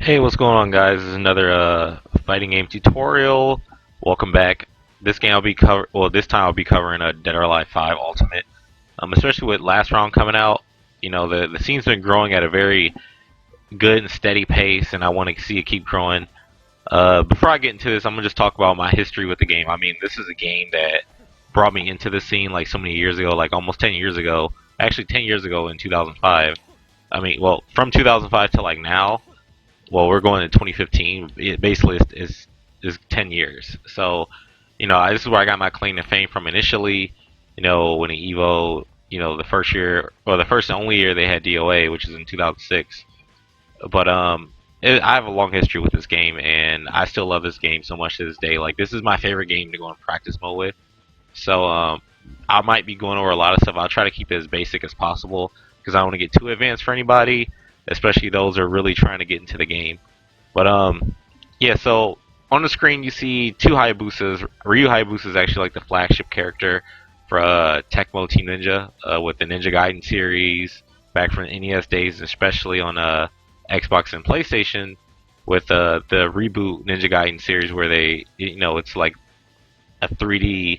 Hey, what's going on, guys? This is another fighting game tutorial. Welcome back. This time I'll be covering a Dead or Alive 5 Ultimate. Especially with last round coming out, the scene's been growing at a very good and steady pace, and I want to see it keep growing. Before I get into this, I'm gonna just talk about my history with the game. I mean, this is a game that brought me into the scene like so many years ago, like almost 10 years ago. Actually, 10 years ago in 2005. I mean, well, from 2005 to like now. Well, we're going to 2015. It basically is 10 years. So, this is where I got my claim to fame from initially. When the Evo, the first year or the first and only year they had DOA, which is in 2006. But I have a long history with this game, and I still love this game so much to this day. Like, this is my favorite game to go in practice mode with. So, I might be going over a lot of stuff. I'll try to keep it as basic as possible because I don't want to get too advanced for anybody, especially those who are really trying to get into the game. But yeah. So on the screen you see two Hayabusas. Ryu Hayabusa is actually like the flagship character for Tecmo Team Ninja with the Ninja Gaiden series back from the NES days, especially on Xbox and PlayStation with the reboot Ninja Gaiden series where it's like a 3D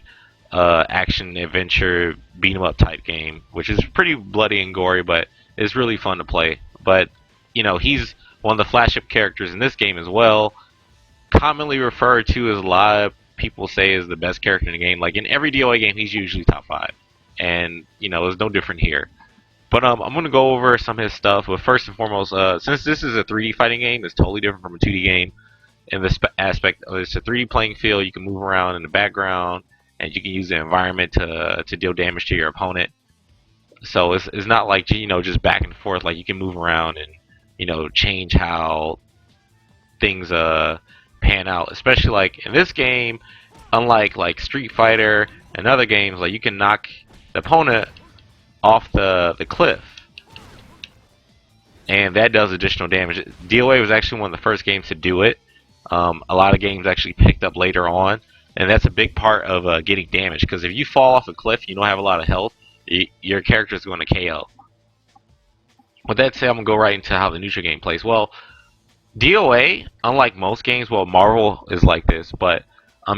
action adventure beat 'em up type game, which is pretty bloody and gory, but it's really fun to play. But he's one of the flagship characters in this game as well. Commonly referred to as a lot of people say is the best character in the game. Like in every DOA game, he's usually top 5, and it's no different here. But I'm gonna go over some of his stuff. But first and foremost, since this is a 3D fighting game, it's totally different from a 2D game. In this aspect, it's a 3D playing field. You can move around in the background, and you can use the environment to deal damage to your opponent. So it's not like just back and forth. Like you can move around and change how things pan out. Especially like in this game, unlike like Street Fighter and other games, like you can knock the opponent off the cliff, and that does additional damage. DOA was actually one of the first games to do it. A lot of games actually picked up later on, and that's a big part of getting damage. Because if you fall off a cliff, you don't have a lot of health, your character is going to KO. With that said, I'm going to go right into how the neutral game plays. Well, DOA, unlike most games, well, Marvel is like this, but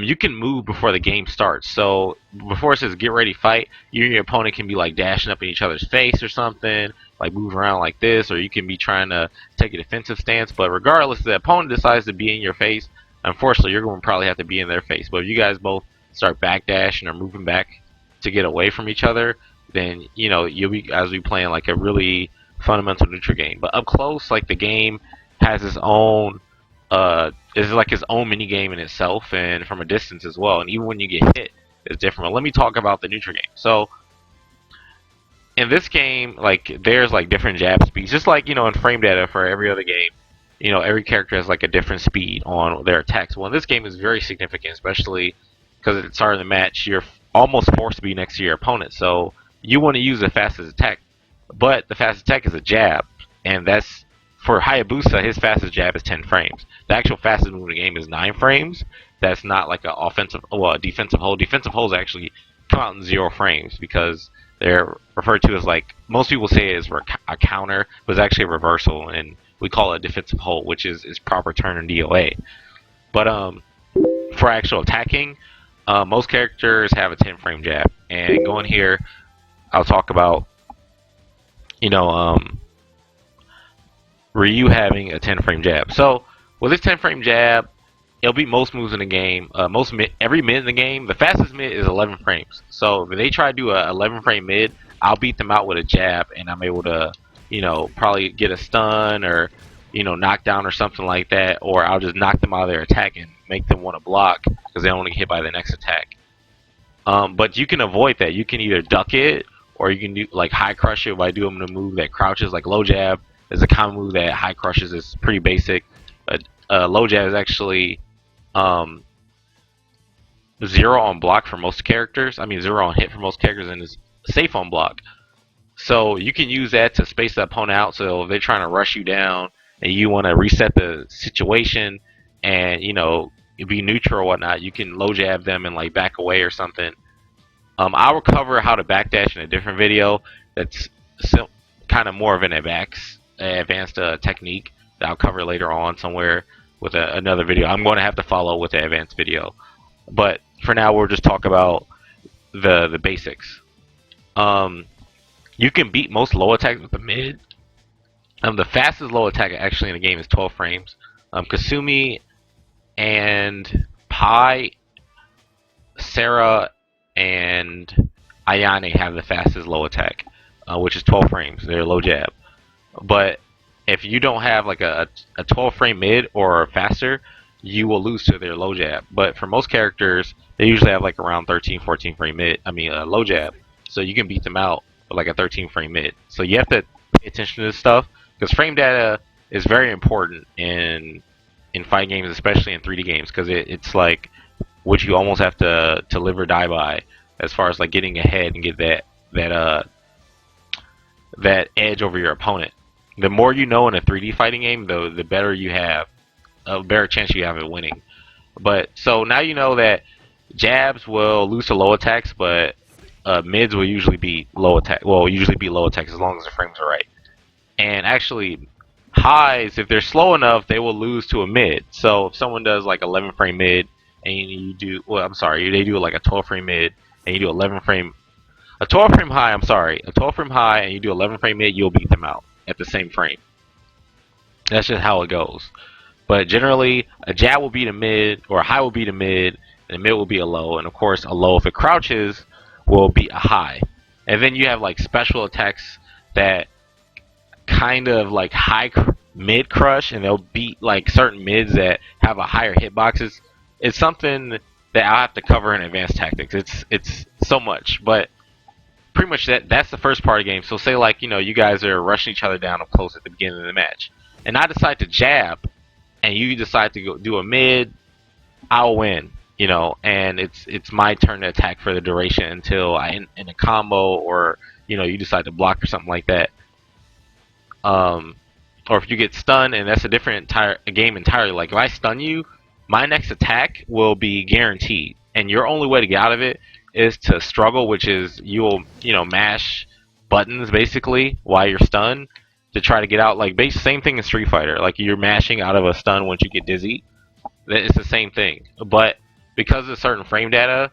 you can move before the game starts. So before it says get ready, fight, you and your opponent can be like dashing up in each other's face or something, like moving around like this, or you can be trying to take a defensive stance. But regardless, if the opponent decides to be in your face, unfortunately, you're going to probably have to be in their face. But if you guys both start backdashing or moving back to get away from each other, then you'll be guys will be playing like a really fundamental neutral game. But up close, like the game has its own is like its own mini game in itself, and from a distance as well. And even when you get hit, it's different. But let me talk about the neutral game. So in this game, like there's like different jab speeds, just like in frame data for every other game. Every character has like a different speed on their attacks. Well, in this game is very significant, especially because at the start of the match, you're almost forced to be next to your opponent. So you want to use the fastest attack, but the fastest attack is a jab, and that's for Hayabusa. His fastest jab is 10 frames. The actual fastest move in the game is 9 frames. That's not like a defensive hold. Defensive holds actually come out in 0 frames because they're referred to as, like, most people say it is a counter, but it's actually a reversal, and we call it a defensive hold, which is proper turn in DOA. But for actual attacking, most characters have a 10 frame jab. And going here, I'll talk about Ryu having a 10 frame jab. So with this 10 frame jab, it'll beat most moves in the game. Every mid in the game, the fastest mid is 11 frames. So if they try to do a 11 frame mid, I'll beat them out with a jab, and I'm able to probably get a stun or knock down or something like that, or I'll just knock them out of their attack and make them want to block because they don't want to get hit by the next attack. But you can avoid that. You can either duck it, or you can do like high crush it by doing a move that crouches, like low jab is a common move that high crushes. Is pretty basic. Low jab is actually 0 on block for most characters. I mean 0 on hit for most characters, and is safe on block. So you can use that to space the opponent out. So if they're trying to rush you down and you want to reset the situation and be neutral or whatnot, you can low jab them and like back away or something. I will cover how to backdash in a different video. That's kind of more of an advanced technique. that I'll cover later on somewhere with another video. I'm going to have to follow with the advanced video. But for now, we'll just talk about the basics. You can beat most low attacks with the mid. The fastest low attack actually in the game is 12 frames. Kasumi and Pai, Sarah, and Ayane have the fastest low attack, which is 12 frames. They're low jab. But if you don't have like a 12 frame mid or faster, you will lose to their low jab. But for most characters, they usually have like around 13, 14 frame mid. Low jab. So you can beat them out with like a 13 frame mid. So you have to pay attention to this stuff because frame data is very important in fighting games, especially in 3D games, because it's like what you almost have to live or die by as far as like getting ahead and get that edge over your opponent. The more you know in a 3D fighting game, the better you have, a better chance you have of winning. But so now you know that jabs will lose to low attacks, but mids will usually beat low attack. Well, usually beat low attacks as long as the frames are right. And actually, highs, if they're slow enough, they will lose to a mid. So if someone does like 11 frame mid and you do, well, I'm sorry, they do like a 12 frame mid and you do 11 frame, a 12 frame high, I'm sorry, a 12 frame high and you do 11 frame mid, you'll beat them out at the same frame. That's just how it goes. But generally, a jab will beat a mid, or a high will beat a mid, and a mid will be a low, and of course, a low, if it crouches, will beat a high. And then you have like special attacks that kind of like mid crush, and they'll beat like certain mids that have a higher hitboxes. It's something that I'll have to cover in advanced tactics. It's so much, but pretty much that's the first part of the game. So say like, you guys are rushing each other down up close at the beginning of the match, and I decide to jab, and you decide to go do a mid, I'll win. And it's my turn to attack for the duration until I in a combo, or you decide to block or something like that. Or if you get stunned, and that's a different game entirely. Like if I stun you, my next attack will be guaranteed, and your only way to get out of it is to struggle, which is you'll mash buttons basically while you're stunned to try to get out. Like same thing in Street Fighter. Like you're mashing out of a stun once you get dizzy. It's the same thing, but because of certain frame data,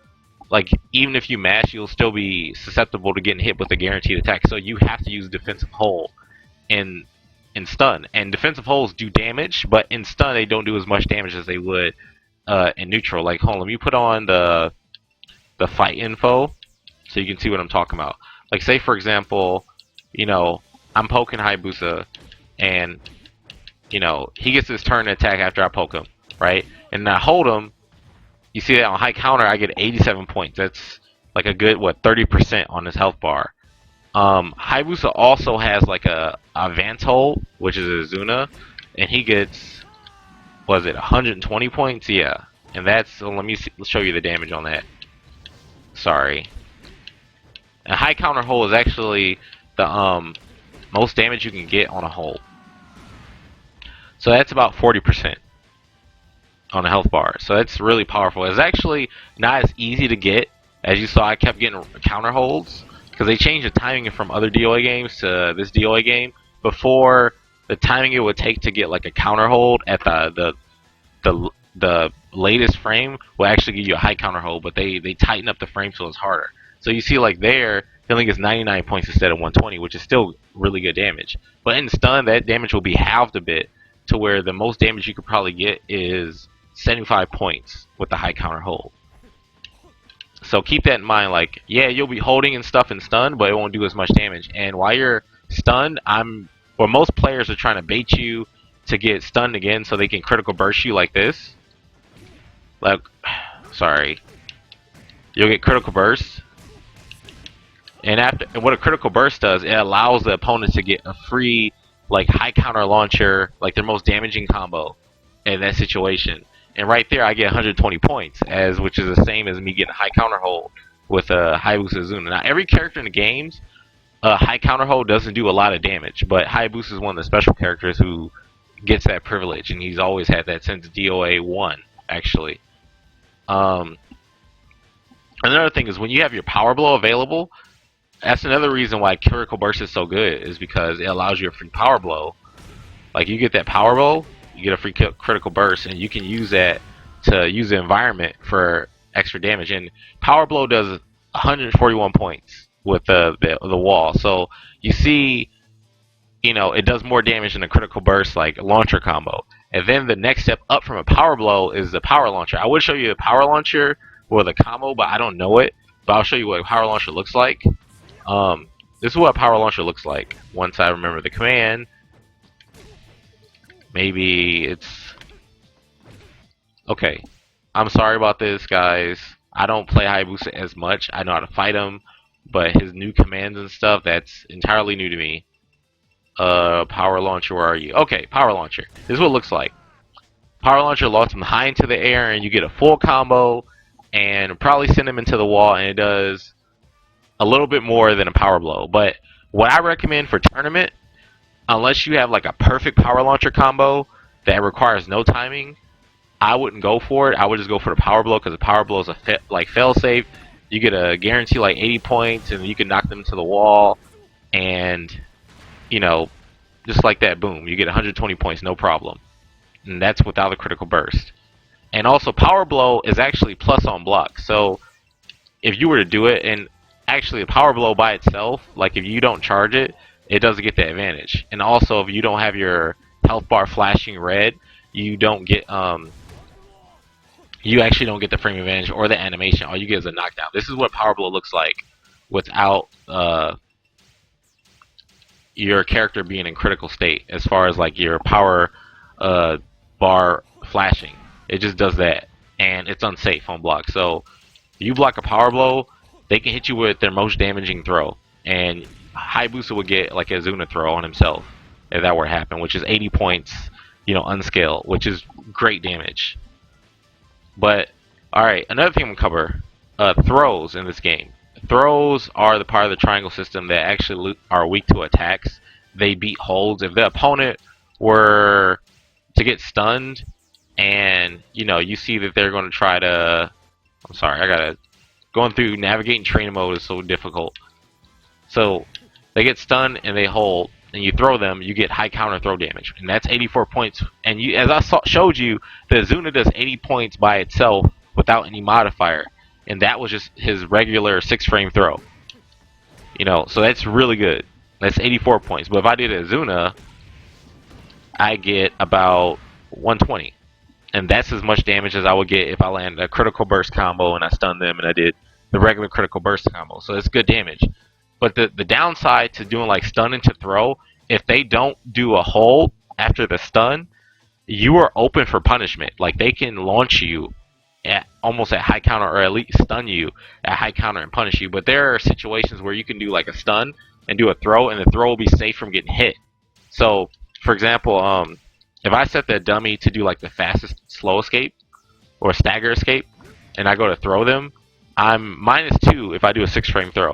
like even if you mash, you'll still be susceptible to getting hit with a guaranteed attack. So you have to use defensive hold in stun, and defensive holds do damage, but in stun they don't do as much damage as they would in neutral. Like hold on, let me put on the fight info so you can see what I'm talking about. Like say for example, I'm poking Hayabusa, and he gets his turn to attack after I poke him, right? And I hold him. You see that on high counter, I get 87 points. That's like a good 30% on his health bar. Hayabusa also has like a advance hold, which is a Zuna, and he gets, was it 120 points? Yeah, and that's let me show you the damage on that. Sorry. A high counter hold is actually the most damage you can get on a hold. So that's about 40% on a health bar. So that's really powerful. It's actually not as easy to get. As you saw, I kept getting counter holds because they changed the timing from other DOA games to this DOA game. Before, the timing it would take to get like a counter hold at the latest frame will actually give you a high counter hold, but they tighten up the frame so it's harder. So you see like there, he only gets 99 points instead of 120, which is still really good damage. But in stun, that damage will be halved a bit to where the most damage you could probably get is 75 points with the high counter hold. So keep that in mind. Like, yeah, you'll be holding and stuff in stun, but it won't do as much damage. And while you're stunned, most players are trying to bait you to get stunned again so they can critical burst you like this. Like, sorry. You'll get critical burst. And what a critical burst does, it allows the opponent to get a free, like, high counter launcher, like their most damaging combo in that situation. And right there, I get 120 points, which is the same as me getting a high counter hold with a Hayabusa Zuna. Now, every character in the games, high counter hold doesn't do a lot of damage, but Hayabusa is one of the special characters who gets that privilege, and he's always had that since DOA 1, actually. Another thing is when you have your power blow available, that's another reason why critical burst is so good, is because it allows you a free power blow. Like you get that power blow, you get a free critical burst, and you can use that to use the environment for extra damage. And power blow does 141 points with the wall. So you see, it does more damage than a critical burst like launcher combo. And then the next step up from a power blow is the power launcher. I would show you a power launcher with a combo, but I don't know it. But I'll show you what a power launcher looks like. This is what a power launcher looks like once I remember the command. Maybe it's... Okay. I'm sorry about this, guys. I don't play Hayabusa as much. I know how to fight him, but his new commands and stuff, that's entirely new to me. Power launcher, where are you? Okay, power launcher. This is what it looks like. Power launcher launches him high into the air, and you get a full combo, and probably send him into the wall, and it does a little bit more than a power blow. But what I recommend for tournament, unless you have like a perfect power launcher combo that requires no timing, I wouldn't go for it. I would just go for the power blow, because the power blow is a fail safe. You get a guarantee like 80 points, and you can knock them into the wall, and just like that, boom, you get 120 points, no problem. And that's without a critical burst. And also, power blow is actually plus on block. So if you were to do it, and actually a power blow by itself, like if you don't charge it, it doesn't get the advantage. And also, if you don't have your health bar flashing red, you don't get you actually don't get the frame advantage or the animation. All you get is a knockdown. This is what power blow looks like without your character being in critical state, as far as like your power bar flashing. It just does that, and it's unsafe on block. So if you block a power blow, they can hit you with their most damaging throw, and Hayabusa would get like a Zuna throw on himself if that were to happen, which is 80 points, unscaled, which is great damage. But alright, another thing I'm gonna cover, throws in this game. Throws are the part of the triangle system that actually are weak to attacks. They beat holds. If the opponent were to get stunned, and you see that they're going to try to... I'm sorry, going through navigating training mode is so difficult. So they get stunned and they hold, and you throw them, you get high counter throw damage, and that's 84 points. And as I showed you, the Zuna does 80 points by itself without any modifier, and that was just his regular 6-frame throw. So that's really good. That's 84 points. But if I did a Zuna, I get about 120, and that's as much damage as I would get if I landed a critical burst combo and I stunned them and I did the regular critical burst combo. So it's good damage. But the downside to doing like stun into throw, if they don't do a hold after the stun, you are open for punishment. Like they can launch you at almost at high counter, or at least stun you at high counter and punish you. But there are situations where you can do like a stun and do a throw, and the throw will be safe from getting hit. So for example, if I set the dummy to do like the fastest slow escape or stagger escape, and I go to throw them, I'm -2 if I do a 6-frame throw.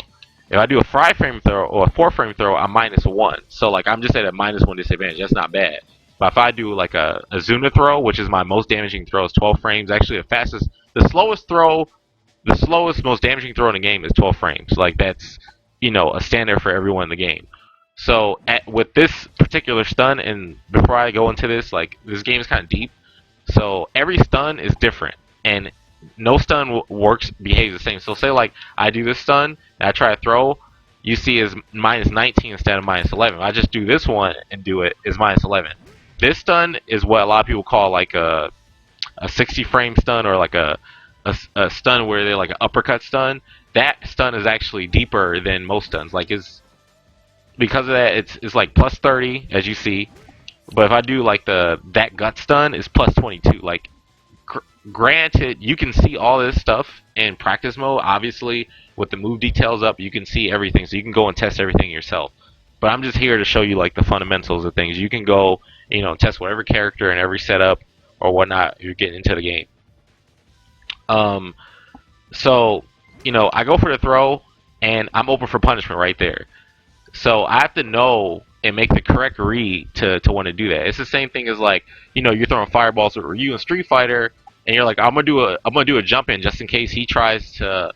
If I do a 5-frame throw or a 4-frame throw, I'm -1. So like I'm just at a -1 disadvantage. That's not bad. But if I do like a Zuna throw, which is my most damaging throw, is 12 frames. Actually, the slowest, most damaging throw in the game is 12 frames. Like that's, a standard for everyone in the game. So with this particular stun, and before I go into this, like this game is kind of deep. So every stun is different, and no stun behaves the same. So say like I do this stun and I try to throw, you see is -19 instead of -11. If I just do this one and do it, is -11. This stun is what a lot of people call like a 60-frame stun, or like a stun where they're like an uppercut stun. That stun is actually deeper than most stuns. Like because of that, it's like +30 as you see. But if I do like that gut stun, is +22. Like granted, you can see all this stuff in practice mode. Obviously, with the move details up, you can see everything, so you can go and test everything yourself. But I'm just here to show you like the fundamentals of things. You can go, test whatever character and every setup or whatnot you're getting into the game. So, I go for the throw, and I'm open for punishment right there. So I have to know and make the correct read to want to do that. It's the same thing as like, you're throwing fireballs at Ryu in Street Fighter, and you're like, I'm gonna do a jump in just in case he tries to,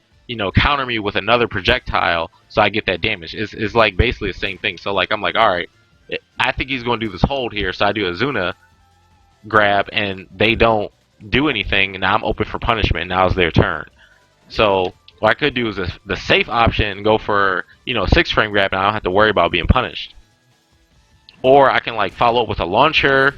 counter me with another projectile, so I get that damage. It's like basically the same thing. So like I'm like, all right, I think he's going to do this hold here, so I do a Zuna grab, and they don't do anything, and now I'm open for punishment. Now it's their turn. So what I could do is the safe option and go for, you know, 6-frame grab, and I don't have to worry about being punished. Or I can like follow up with a launcher,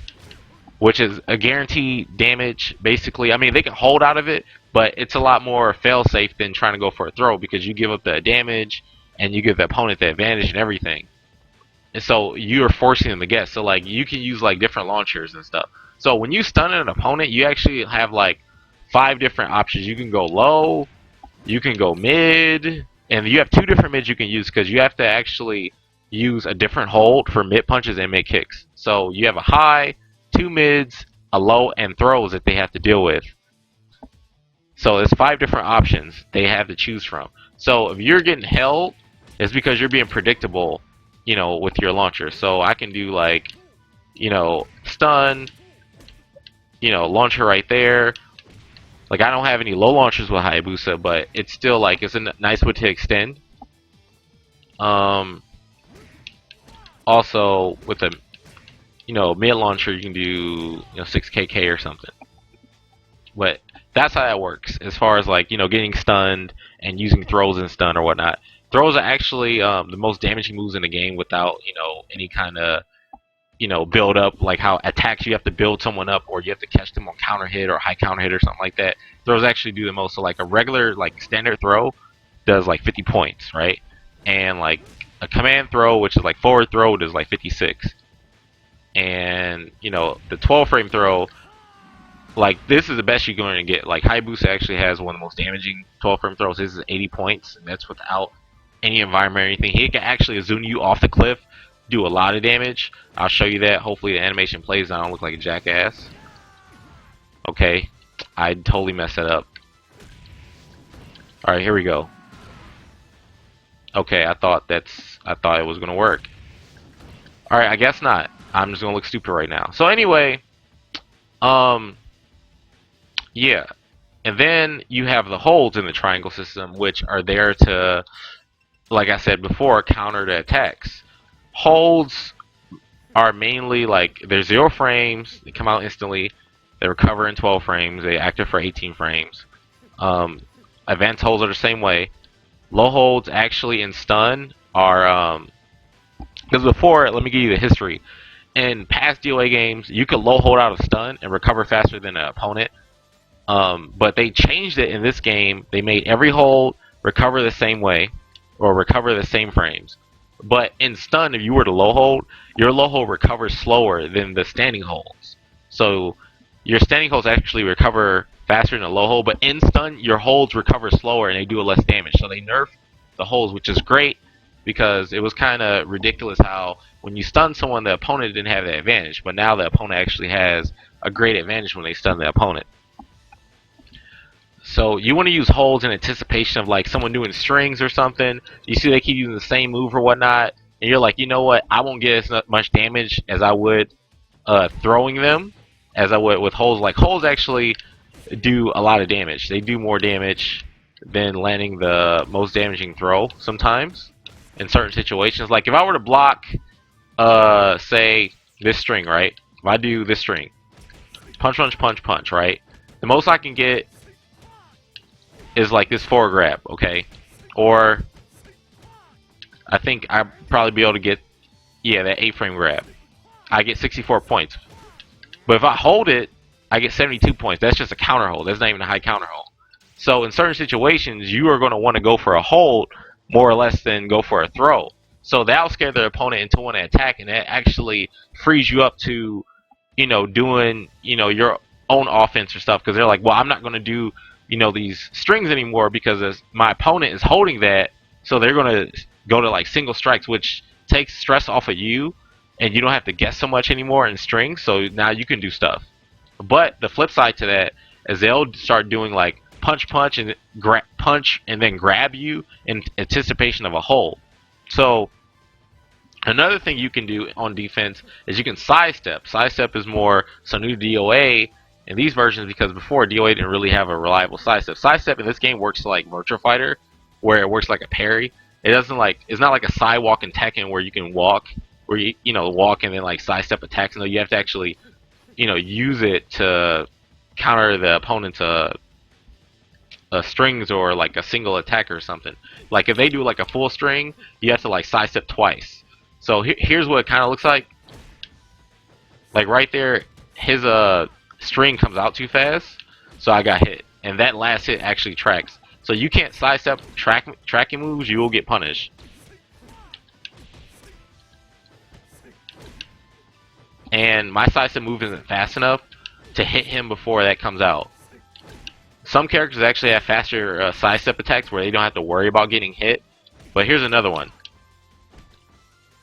which is a guaranteed damage, basically. I mean, they can hold out of it, but it's a lot more fail-safe than trying to go for a throw, because you give up the damage, and you give the opponent the advantage and everything. And so you're forcing them to guess. So like you can use like different launchers and stuff. So when you stun an opponent, you actually have like 5 different options. You can go low, you can go mid, and you have 2 different mids you can use, because you have to actually use a different hold for mid punches and mid kicks. So you have a high, 2 mids, a low, and throws that they have to deal with. So there's 5 different options they have to choose from. So if you're getting held, it's because you're being predictable, you know, with your launcher. So I can do like, you know, stun, you know, launcher right there. Like I don't have any low launchers with Hayabusa, but it's still like it's a nice way to extend. Also with a, you know, mid launcher you can do, you know, 6KK or something. But that's how that works as far as like, you know, getting stunned and using throws and stun or whatnot. Throws are actually the most damaging moves in the game without, you know, any kind of, you know, build up, like how attacks you have to build someone up, or you have to catch them on counter hit or high counter hit or something like that. Throws actually do the most. So like a regular like standard throw does like 50 points, right? And like a command throw, which is like forward throw, does like 56. And you know, the 12-frame throw, like this is the best you're going to get. Like Hayabusa actually has one of the most damaging 12-frame throws. This is 80 points, and that's without any environment or anything. He can actually zoom you off the cliff, do a lot of damage. I'll show you that. Hopefully the animation plays and I don't look like a jackass. Okay, I totally messed that up. Alright, here we go. Okay, I thought it was gonna work. Alright, I guess not. I'm just gonna look stupid right now. So anyway, yeah. And then you have the holds in the triangle system, which are there to, like I said before, counter the attacks. Holds are mainly like they're 0 frames, they come out instantly, they recover in 12 frames, they active for 18 frames. Advanced holds are the same way. Low holds actually in stun are because before, let me give you the history. In past DOA games, you could low hold out of stun and recover faster than an opponent. But they changed it in this game. They made every hold recover the same way, or recover the same frames. But in stun, if you were to low hold, your low hold recovers slower than the standing holds. So your standing holds actually recover faster than a low hold, but in stun, your holds recover slower and they do less damage. So they nerfed the holds, which is great, because it was kind of ridiculous how when you stun someone, the opponent didn't have the advantage, but now the opponent actually has a great advantage when they stun the opponent. So you want to use holds in anticipation of like someone doing strings or something. You see they keep using the same move or whatnot, and you're like, you know what? I won't get as much damage as I would throwing them, as I would with holds. Like holds actually do a lot of damage. They do more damage than landing the most damaging throw sometimes in certain situations. Like if I were to block, say this string, right? If I do this string, punch, punch, punch, punch, right? The most I can get is like this forward grab, okay? Or I think I'd probably be able to get, yeah, that 8-frame grab. I get 64 points. But if I hold it, I get 72 points. That's just a counter hold. That's not even a high counter hold. So in certain situations, you are going to want to go for a hold more or less than go for a throw. So that'll scare the opponent into wanting to attack, and that actually frees you up to, you know, doing, you know, your own offense or stuff, because they're like, well, I'm not going to do, you know, these strings anymore because my opponent is holding that, so they're going to go to like single strikes, which takes stress off of you, and you don't have to guess so much anymore in strings, so now you can do stuff. But the flip side to that is they'll start doing like punch, punch, and punch, and then grab you in anticipation of a hold. So another thing you can do on defense is you can sidestep. Sidestep is more so new DOA in these versions, because before DOA didn't really have a reliable sidestep. Sidestep in this game works like Virtua Fighter, where it works like a parry. It doesn't like, it's not like a sidewalk in Tekken where you can walk where you know walk and then like sidestep attacks. No, you have to actually use it to counter the opponent's strings or like a single attack or something. Like if they do like a full string, you have to like sidestep twice. So here's what it kind of looks like. Like right there, his string comes out too fast, so I got hit, and that last hit actually tracks. So you can't sidestep tracking moves, you will get punished. And my sidestep move isn't fast enough to hit him before that comes out. Some characters actually have faster sidestep attacks where they don't have to worry about getting hit. But here's another one.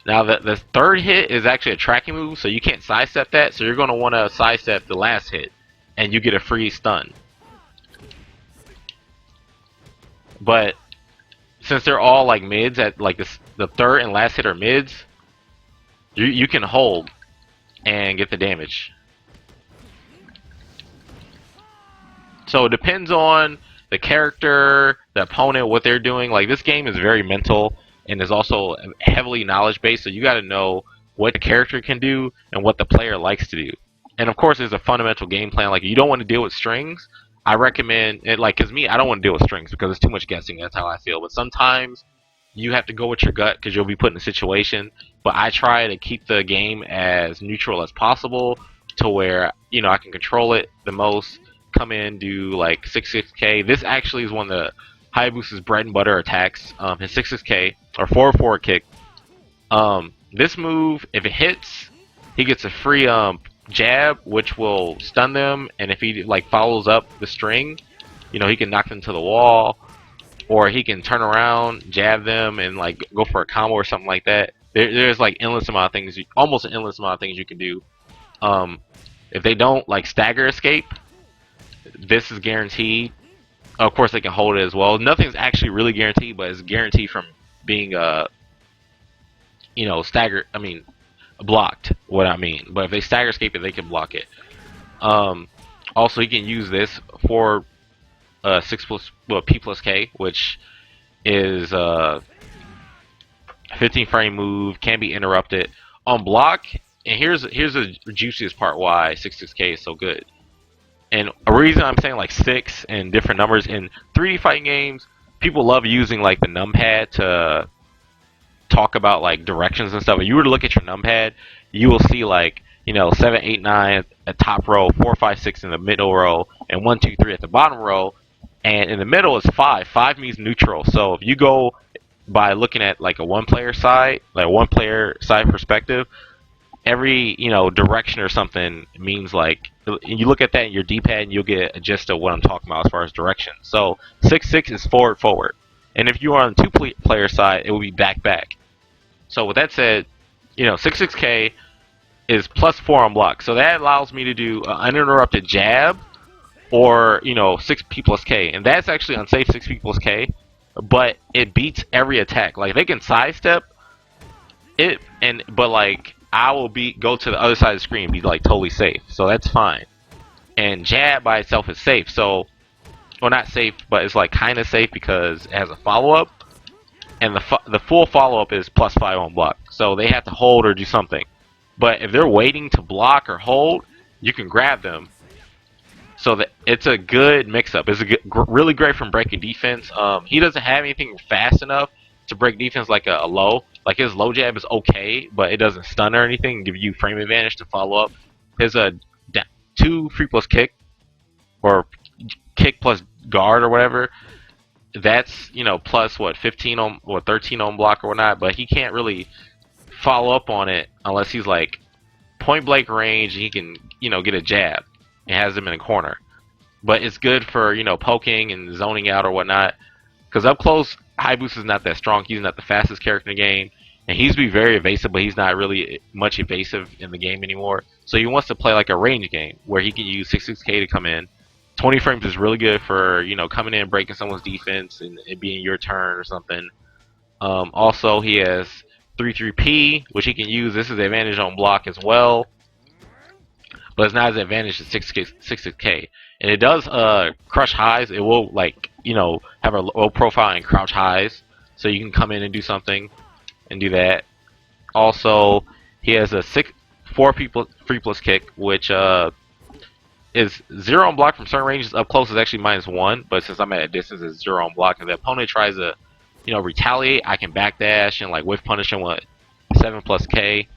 Now the third hit is actually a tracking move, so you can't sidestep that. So you're going to want to sidestep the last hit, and you get a free stun. But since they're all like mids, at like the third and last hit are mids, you can hold and get the damage. So it depends on the character, the opponent, what they're doing. Like this game is very mental and is also heavily knowledge based, so you got to know what the character can do and what the player likes to do. And of course, there's a fundamental game plan. Like you don't want to deal with strings. I recommend it. Like, cause me, I don't want to deal with strings because it's too much guessing. That's how I feel. But sometimes you have to go with your gut because you'll be put in a situation. But I try to keep the game as neutral as possible to where I can control it the most. Come in, do like 6-6K. This actually is one of the Hayabusa's bread and butter attacks. His 6-6K or forward kick. This move, if it hits, he gets a free jab, which will stun them. And if he like follows up the string, he can knock them to the wall, or he can turn around, jab them, and like go for a combo or something like that. There's like endless amount of things, almost an endless amount of things you can do. If they don't like stagger escape, this is guaranteed. Of course, they can hold it as well. Nothing's actually really guaranteed, but it's guaranteed from being staggered. I mean, blocked. What I mean, but if they stagger escape it, they can block it. Also, you can use this for P plus K, which is 15 frame move, can be interrupted on block. And here's the juiciest part why 6-6K is so good. And a reason I'm saying like 6 and different numbers in 3D fighting games, people love using like the numpad to talk about like directions and stuff. If you were to look at your numpad, you will see like 7, 8, 9 at top row, 4, 5, 6 in the middle row, and 1, 2, 3 at the bottom row. And in the middle is 5. 5 means neutral. So if you go by looking at like a one-player side perspective, every direction or something means like you look at that in your D-pad and you'll get a gist of what I'm talking about as far as direction. So 6-6 is forward, and if you are on the two-player side, it will be back. So with that said, 6-6K is +4 on block, so that allows me to do an uninterrupted jab or 6P plus K, and that's actually unsafe 6P plus K, but it beats every attack. Like they can sidestep it, but like I will go to the other side of the screen and be like totally safe. So that's fine. And jab by itself is safe. So, well, not safe, but it's like kind of safe because it has a follow-up. And the full follow-up is +5 on block. So they have to hold or do something. But if they're waiting to block or hold, you can grab them. So that it's a good mix-up. It's really great from breaking defense. He doesn't have anything fast enough to break defense like a low. Like his low jab is okay, but it doesn't stun or anything and give you frame advantage to follow up. His 2 free plus kick or kick plus guard or whatever, that's plus what 15 on or 13 on block or whatnot, but he can't really follow up on it unless he's like point blank range and he can get a jab and has him in a corner. But it's good for poking and zoning out or whatnot, because up close Hayabusa is not that strong. He's not the fastest character in the game, and he's be very evasive, but he's not really much evasive in the game anymore. So he wants to play like a range game where he can use 6-6K to come in. 20 frames is really good for coming in, breaking someone's defense, and it being your turn or something. Also, he has 3-3P, which he can use. This is the advantage on block as well, but it's not as advantage as 6-6K. And it does crush highs. It will have a low profile and crouch highs, so you can come in and do something and do that. Also, he has a 4 free plus kick, which is 0 on block from certain ranges. Up close is actually -1, but since I'm at a distance, it's 0 on block. If the opponent tries to, retaliate, I can backdash and like whiff punish him with 7 plus K.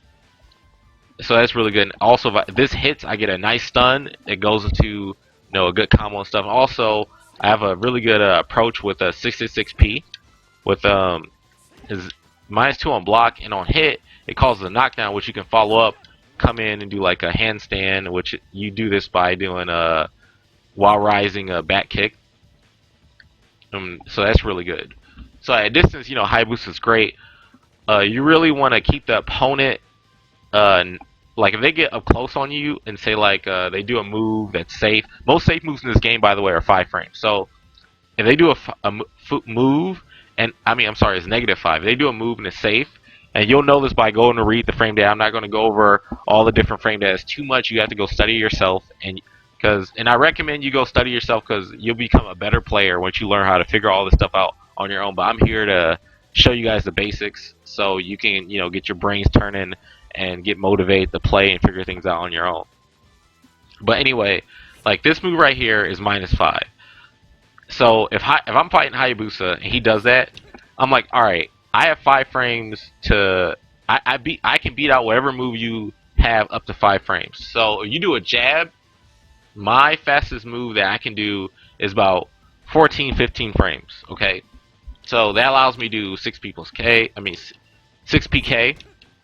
So that's really good. Also, if this hits, I get a nice stun. It goes into a good combo and stuff. Also, I have a really good approach with a 666P with is -2 on block, and on hit it causes a knockdown, which you can follow up, come in and do like a handstand, which you do this by doing while rising a back kick. So that's really good. So at distance, high boost is great. You really want to keep the opponent, like if they get up close on you and say like they do a move that's safe. Most safe moves in this game, by the way, are 5 frames. So if they do a move, and I'm sorry, it's -5. If they do a move and it's safe, and you'll know this by going to read the frame data. I'm not going to go over all the different frame data. It's too much. You have to go study yourself, and I recommend you go study yourself because you'll become a better player once you learn how to figure all this stuff out on your own. But I'm here to show you guys the basics so you can get your brains turning and get motivated to play and figure things out on your own. But anyway, like this move right here is -5. So if I'm fighting Hayabusa and he does that, I'm like, all right, I have 5 frames to I can beat out whatever move you have up to 5 frames. So if you do a jab, my fastest move that I can do is about 14, 15 frames. Okay, so that allows me to do 6P plus K. 6PK.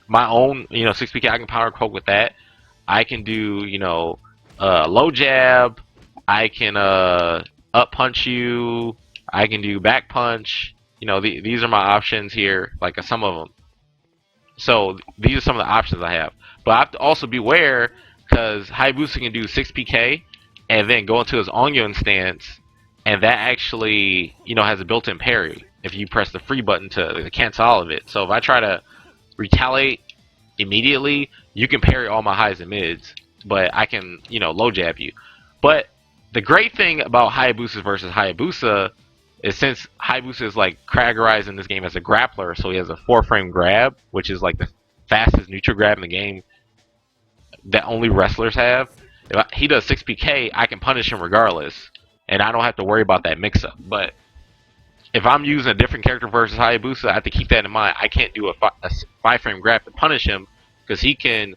My own 6PK. I can power poke with that. I can do low jab. I can up punch you. I can do back punch. These are my options here, like some of them. So these are some of the options I have. But I have to also beware because Hayabusa can do 6PK and then go into his Onyon stance, and that actually has a built-in parry if you press the free button to cancel all of it. So if I try to retaliate immediately, you can parry all my highs and mids, but I can low jab you. But the great thing about Hayabusa versus Hayabusa is since Hayabusa is like categorized in this game as a grappler, so he has a 4-frame grab, which is like the fastest neutral grab in the game that only wrestlers have. If he does 6PK, I can punish him regardless, and I don't have to worry about that mix-up. But if I'm using a different character versus Hayabusa, I have to keep that in mind. I can't do a 5-frame grab to punish him because he can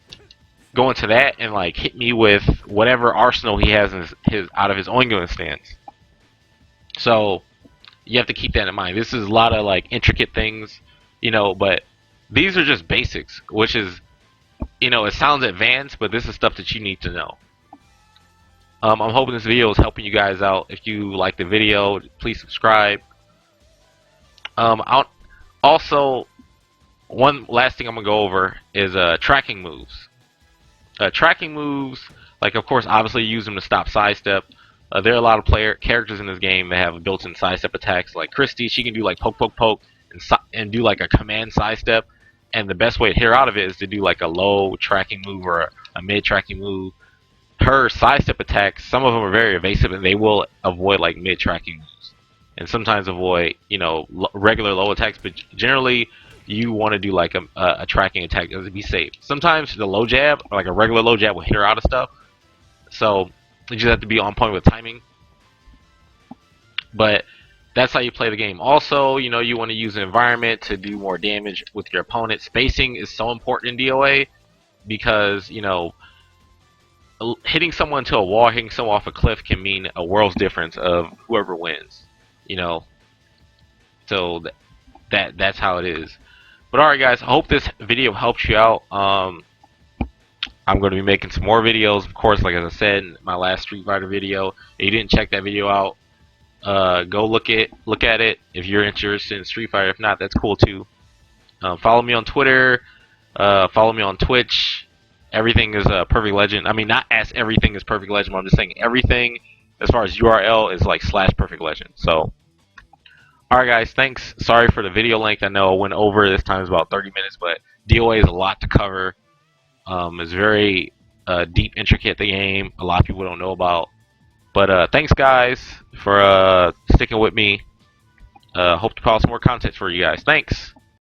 go into that and like hit me with whatever arsenal he has in his out of his Ongoing stance. So you have to keep that in mind. This is a lot of like intricate things, but these are just basics, which is, it sounds advanced, but this is stuff that you need to know. I'm hoping this video is helping you guys out. If you like the video, please subscribe. Also, one last thing I'm gonna go over is tracking moves. Tracking moves, like of course, obviously you use them to stop sidestep. There are a lot of characters in this game that have built-in sidestep attacks. Like Christy, she can do like poke, poke, poke, and do like a command sidestep. And the best way to hit her out of it is to do like a low tracking move or a mid tracking move. Her sidestep attacks, some of them are very evasive, and they will avoid like mid tracking moves, and sometimes avoid regular low attacks. But generally, you want to do like a tracking attack to be safe. Sometimes the low jab, or like a regular low jab, will hit her out of stuff. So you just have to be on point with timing. But that's how you play the game. Also, you want to use an environment to do more damage with your opponent. Spacing is so important in DOA because, hitting someone to a wall, hitting someone off a cliff can mean a world's difference of whoever wins. So that's how it is. But alright guys, I hope this video helps you out. I'm going to be making some more videos, of course, like as I said in my last Street Fighter video. If you didn't check that video out, go look at it if you're interested in Street Fighter. If not, that's cool too. Follow me on Twitter, follow me on Twitch. Everything is Perfect Legend. Not as everything is Perfect Legend, but I'm just saying everything as far as URL is like /Perfect Legend. So alright guys, thanks. Sorry for the video length. I know I went over. This time is about 30 minutes, but DOA is a lot to cover. It's very deep, intricate, the game. A lot of people don't know about. But thanks guys for sticking with me. Hope to put out some more content for you guys. Thanks.